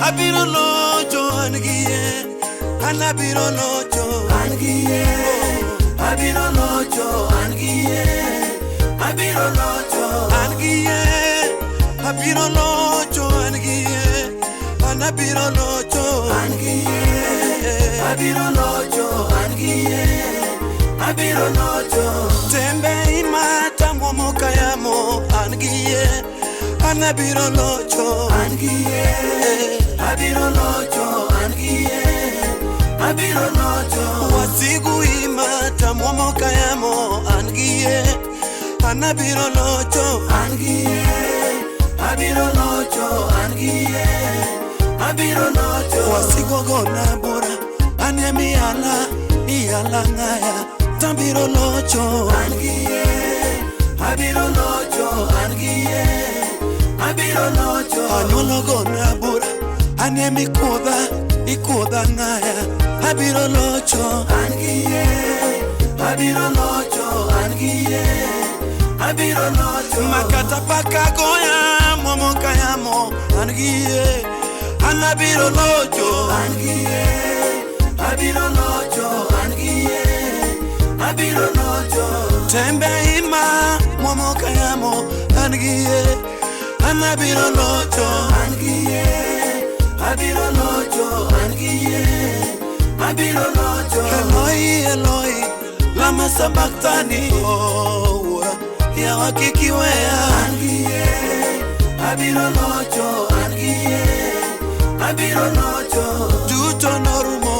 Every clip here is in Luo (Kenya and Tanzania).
Abiro locho angie, anabiro locho angie, abiro locho angie, abiro locho angie, abiro locho angie, anabiro locho angie, abiro locho angie, abiro locho. Tembe imata momoka yamo angie, anabiro locho angie, abiro locho angie, abiro locho. Wasigu imata momoka yamo angie, anabiro locho angie, abiro locho angie, abiro locho. Wasigu gona bora anemi ala iala ngaya, tambiro locho angie, abiro locho angie, abiro locho. Anyolo gona bora anemi kuda ikuda ngaya, abiro locho angie, abiro locho angie, abiro locho. Makata paka goya momoka yamo angie, anabiro locho angie, abiro locho angie, abiro locho. Tembe ima momoka yamo angie, anabiro locho angie, abiro locho angie, abiro locho. Eloi Eloi lama sabachthani, oh ya wakikiwea angie, abiro locho angie, abiro locho. Duto norumo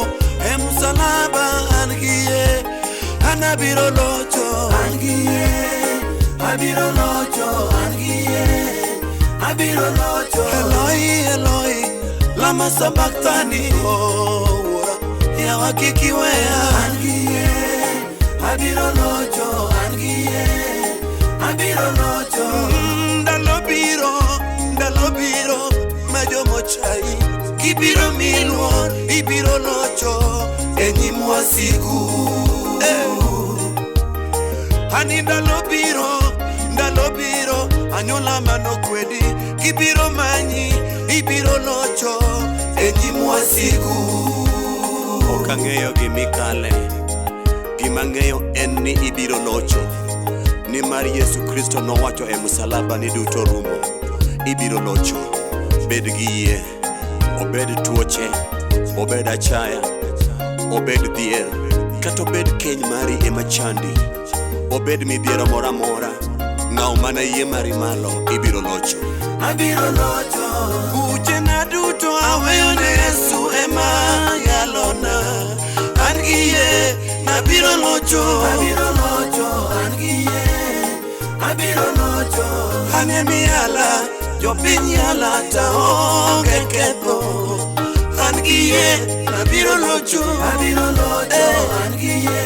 emsalaba angie, anabiro locho angie, abiro locho angie, abiro locho. Eloi Eloi lama sabachthani, oh ya wakikiwea angie, abiro locho angie, abiro locho. Ndalo biro majomo chai, kibiro milwo ibiro locho enyim wasigu. Ani ndalo biro anyola manokwedi, kibiro manyi ibiro locho enyim wasigu. Okang'eyo gimikale, gimang'eyo en ni ibiro locho, ni mar Yesu Kristo nowacho e msalaba ni duto rumo. Ibiro locho. Bed gi yie, obed tuoche, obed achaya, obed dhier, kata obed keny mari ema chandi, obed midhiero mora mora, ng'aw mana yie mari malo, ibiro locho. Abiro locho. Buche na duto aweyo ne Yesu ema yalona, angie, abiro locho, abiro locho angie, abiro locho. Anemi ala jopiny ala taonge ketho, angie, abiro locho, abiro locho angie,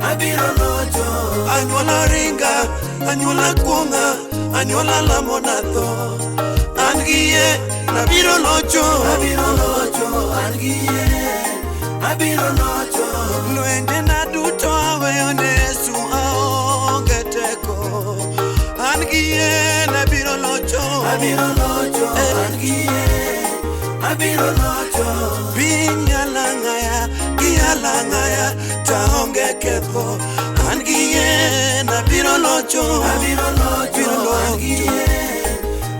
abiro locho. Anyuola ringa, anyuola kuonga, anyuola lamo natho, angie, abiro locho, abiro locho angie, abiro locho. Lwende na duto aweyo ne Yesu aonge teko, angie, abiro locho, abiro locho angie, abiro locho. Binya langaya, gia langaya, taonge ketho, angie, abiro locho, abiro locho angie,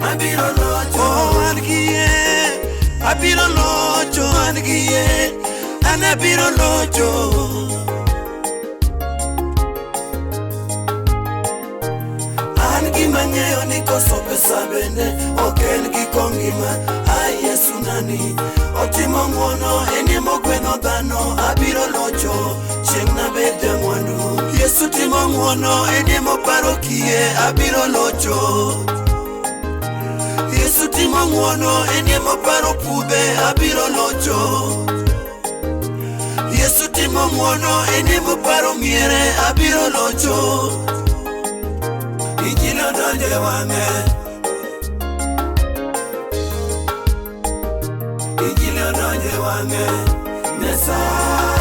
abiro locho. Oh angie, abiro locho angie, anabiro locho. gima ng'eyo ni koso pesa bende oken giko ngima. Ai Yesu nani otimo ng'wono, ene mogweno dhano, abiro locho chieng' nabed jamwandu. Yesu timo ng'wono, ene moparo kie, abiro locho. Yesu timo ng'wono, ene moparo pudhe, abiro locho. Yesu timo ng'wono, ene moparo miere, abiro locho. Injili odonjo e wang'e, Injili odonjo e wang'e, Nyasaye